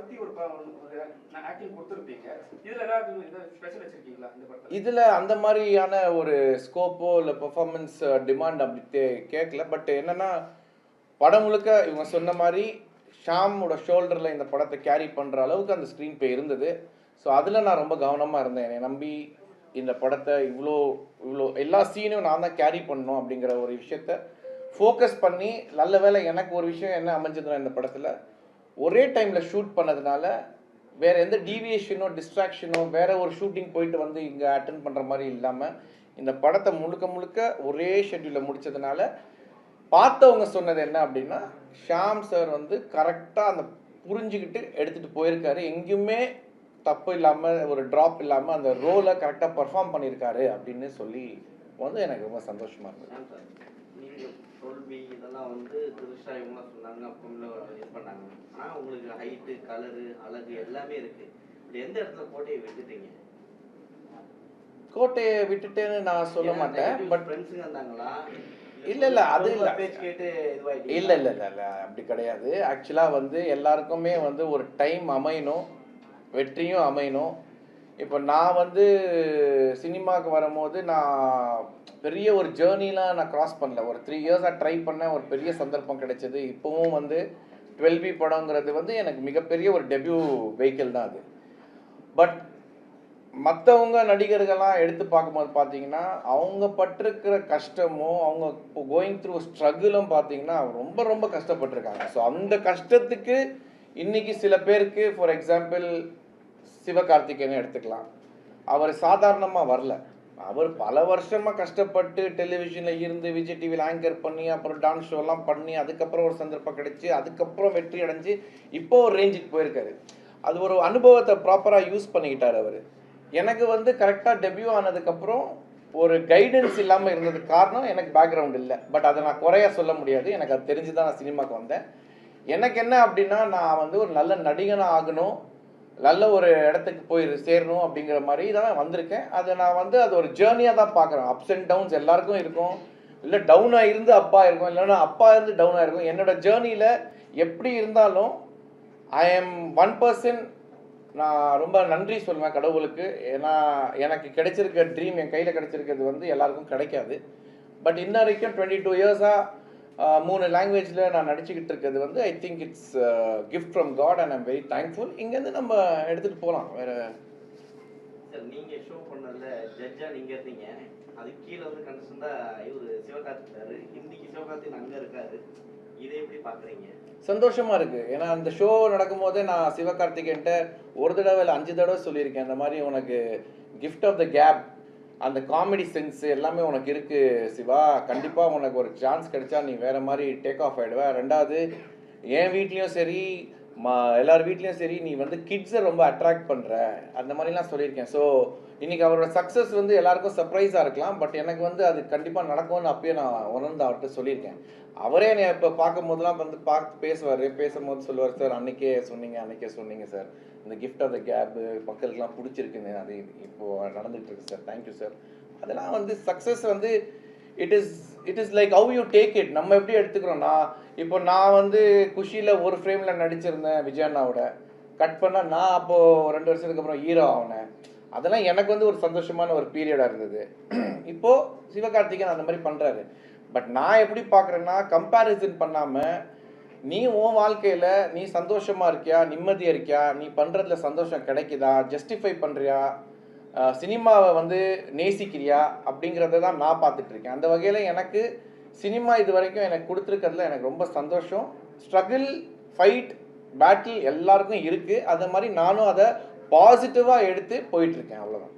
பத்தி ஒரு ஆக்டிங் கொடுத்துருப்பீங்க. இதுல ஏதாவது ஸ்பெஷல் வச்சிருக்கீங்களா இந்த படத்துல? இதுல அந்த மாதிரியான ஒரு ஸ்கோப்போ இல்ல பெர்ஃபார்மன்ஸ் டிமாண்ட் அப்படி கேட்கல. பட் என்னன்னா படம் முழுக்க இவங்க சொன்ன மாதிரி ஷாமோட ஷோல்டர்ல இந்த படத்தை கேரி பண்ற அளவுக்கு அந்த ஸ்க்ரீன் பே இருந்தது. ஸோ அதுல நான் ரொம்ப கவனமா இருந்தேன். என்னை நம்பி இந்த படத்தை இவ்வளோ இவ்வளோ எல்லா சீனையும் நான் தான் கேரி பண்ணணும் அப்படிங்கிற ஒரு விஷயத்த ஃபோக்கஸ் பண்ணி, நல்ல வேளை எனக்கு ஒரு விஷயம் என்ன அமைஞ்சதுன்னா இந்த படத்தில் ஒரே டைமில் ஷூட் பண்ணதுனால வேறு எந்த டீவியேஷனோ டிஸ்ட்ராக்ஷனோ வேறு ஒரு ஷூட்டிங் போயிட்டு வந்து இங்கே அட்டன் பண்ணுற மாதிரி இல்லாமல் இந்த படத்தை முழுக்க முழுக்க ஒரே ஷெட்யூலில் முடித்ததுனால பார்த்தவங்க சொன்னது என்ன அப்படின்னா, ஷாம் சார் வந்து கரெக்டாக அந்த புரிஞ்சுக்கிட்டு எடுத்துகிட்டு போயிருக்காரு. எங்கேயுமே தப்பு இல்லாமல் ஒரு ட்ராப் இல்லாமல் அந்த ரோலை கரெக்டாக பர்ஃபார்ம் பண்ணியிருக்காரு அப்படின்னு சொல்லி வந்து எனக்கு ரொம்ப சந்தோஷமாக இருந்தது. நீங்கள் தோல்வி இதெல்லாம் வந்து திருஷா இவங்களாம் சொன்னாங்க, அப்போ இது பண்ணாங்க. ஆனால் உங்களுக்கு ஹைட்டு, கலரு, அழகு எல்லாமே இருக்குது. இப்படி எந்த இடத்துல கோட்டையை விட்டுட்டீங்க? கோட்டையை விட்டுட்டேன்னு நான் சொல்ல மாட்டேன். பட் ஃப்ரெண்ட்ஸுங்க இருந்தாங்களா? இல்லை அது இல்லை, பேச்சு கேட்டு இதுவாகிட்டு இல்லை அப்படி கிடையாது. ஆக்சுவலாக வந்து எல்லாருக்குமே வந்து ஒரு டைம் அமையணும், வெற்றியும் அமையணும். இப்போ நான் வந்து சினிமாவுக்கு வரும்போது நான் பெரிய ஒரு ஜேர்னிலாம் நான் க்ராஸ் பண்ணல. ஒரு 3 இயர்ஸாக ட்ரை பண்ணேன், ஒரு பெரிய சந்தர்ப்பம் கிடைச்சது. இப்போவும் வந்து 12B படங்கிறது வந்து எனக்கு மிகப்பெரிய ஒரு டெபியூ வெஹிக்கிள் தான் அது. பட் மற்றவங்க நடிகர்கள்லாம் எடுத்து பார்க்கும்போது பார்த்தீங்கன்னா அவங்க பட்டிருக்கிற கஷ்டமும் அவங்க இப்போ கோயிங் த்ரூ ஸ்ட்ரகிளும் பார்த்தீங்கன்னா ரொம்ப ரொம்ப கஷ்டப்பட்டிருக்காங்க. ஸோ அந்த கஷ்டத்துக்கு இன்றைக்கி சில பேருக்கு, ஃபார் எக்ஸாம்பிள் சிவகார்த்திகேயனை எடுத்துக்கலாம். அவர் சாதாரணமாக வரல. அவர் பல வருஷமாக கஷ்டப்பட்டு டெலிவிஷனில் இருந்து விஜய் டிவியில் ஆங்கர் பண்ணி அப்புறம் டான்ஸ் ஷோலாம் பண்ணி அதுக்கப்புறம் ஒரு சந்தர்ப்பம் கிடைச்சி அதுக்கப்புறம் வெற்றி அடைஞ்சு இப்போ ஒரு ரேஞ்சுக்கு போயிருக்காரு. அது ஒரு அனுபவத்தை ப்ராப்பராக யூஸ் பண்ணிக்கிட்டார் அவர். எனக்கு வந்து கரெக்டாக டெபியூ ஆனதுக்கப்புறம் ஒரு கைடன்ஸ் இல்லாமல் இருந்ததுக்கு காரணம் எனக்கு பேக்ரவுண்ட் இல்லை. பட் அதை நான் குறையா சொல்ல முடியாது. எனக்கு அது தெரிஞ்சு தான் நான் சினிமாவுக்கு வந்தேன். எனக்கு என்ன அப்படின்னா, நான் வந்து ஒரு நல்ல நடிகனாக ஆகணும், நல்ல ஒரு இடத்துக்கு போய் சேரணும் அப்படிங்கிற மாதிரி தான் வந்திருக்கேன். அதை நான் வந்து அது ஒரு ஜேர்னியாக தான் பார்க்குறேன். அப்ஸ் அண்ட் டவுன்ஸ் எல்லாருக்கும் இருக்கும். இல்லை டவுனாக இருந்து அப்பா இருக்கும், இல்லைன்னா அப்பா இருந்து டவுனாக இருக்கும். என்னோடய ஜேர்னியில் எப்படி இருந்தாலும் ஐ எம் 1%. நான் ரொம்ப நன்றி சொல்லுவேன் கடவுளுக்கு. ஏன்னா எனக்கு கிடைச்சிருக்க ட்ரீம், என் கையில் கிடைச்சிருக்கிறது வந்து எல்லாருக்கும் கிடைக்காது. பட் இன்ன வரைக்கும் 22 இயர்ஸாக 3 லாங்குவேஜில் நான் நடிச்சுக்கிட்டு இருக்கிறது வந்து I think it's gift from God and I'm very thankful. இங்கேருந்து நம்ம எடுத்துகிட்டு போகலாம். வேறு சார், நீங்கள் ஷோ பண்ணதில் ஜட்ஜாக நீங்கள் இருந்தீங்க. அது கீழே வந்து கண்டிஷனாக இவர் சிவகார்த்திகாரு, இன்னைக்கு சிவகார்த்திகன் அங்கே இருக்காரு. இதை எப்படி பார்க்குறீங்க? சந்தோஷமாக இருக்குது. ஏன்னா அந்த ஷோ நடக்கும்போதே நான் சிவகார்த்திகேயன்ட்ட ஒரு தடவை இல்லை 5 தடவை சொல்லியிருக்கேன். இந்த மாதிரி உனக்கு கிஃப்ட் ஆஃப் த கேப், அந்த காமெடி சென்ஸ் எல்லாமே உனக்கு இருக்குது சிவா. கண்டிப்பாக உனக்கு ஒரு சான்ஸ் கிடைச்சா நீ வேறு மாதிரி டேக் ஆஃப் ஆகிடுவேன். ரெண்டாவது என் வீட்லேயும் சரி எல்லார் வீட்லேயும் சரி நீ வந்து கிட்ஸை ரொம்ப அட்ராக்ட் பண்ணுற, அந்த மாதிரிலாம் சொல்லியிருக்கேன். ஸோ இன்றைக்கி அவரோட சக்ஸஸ் வந்து எல்லாருக்கும் சர்ப்ரைஸாக இருக்கலாம். பட் எனக்கு வந்து அது கண்டிப்பாக நடக்கும்னு அப்பயே நான் உணர்ந்து அவர்கிட்ட சொல்லியிருக்கேன். அவரே என்னை இப்போ பார்க்கும் போதெல்லாம் வந்து பார்த்து பேசும்போது சொல்லுவார், சார் அன்றைக்கே சொன்னீங்க சார், இந்த கிஃப்ட் ஆஃப் த கேப்பு மக்களுக்கெல்லாம் பிடிச்சிருக்குன்னு, அது இப்போது நடந்துகிட்டு இருக்கு சார், தேங்க்யூ சார். அதெல்லாம் வந்து சக்ஸஸ் வந்து it is like how you take it. நம்ம எப்படி எடுத்துக்கிறோம். நான் வந்து குஷியில் ஒரு ஃப்ரேமில் நடிச்சிருந்தேன் விஜய் அண்ணாவோட. கட் பண்ணால் நான் அப்போது 2 வருஷத்துக்கு அப்புறம் ஹீரோ ஆகினேன். அதெல்லாம் எனக்கு வந்து ஒரு சந்தோஷமான ஒரு பீரியடாக இருந்தது. இப்போது சிவகார்த்திகேயன் அந்த மாதிரி பண்ணுறாரு. பட் நான் எப்படி பார்க்குறேன்னா, கம்பேரிசன் பண்ணாமல் நீ உன் வாழ்க்கையில் நீ சந்தோஷமாக இருக்கியா, நிம்மதியாக இருக்கியா, நீ பண்ணுறதுல சந்தோஷம் கிடைக்குதா, ஜஸ்டிஃபை பண்ணுறியா, சினிமாவை வந்து நேசிக்கிறியா அப்படிங்கிறத தான் நான் பார்த்துட்ருக்கேன். அந்த வகையில் எனக்கு சினிமா இது வரைக்கும் எனக்கு கொடுத்துருக்கிறதுல எனக்கு ரொம்ப சந்தோஷம். ஸ்ட்ரகிள், ஃபைட், பேட்டில் எல்லாருக்கும் இருக்குது. அது மாதிரி நானும் அதை பாசிட்டிவாக எடுத்து போயிட்டுருக்கேன். அவ்வளோதான்.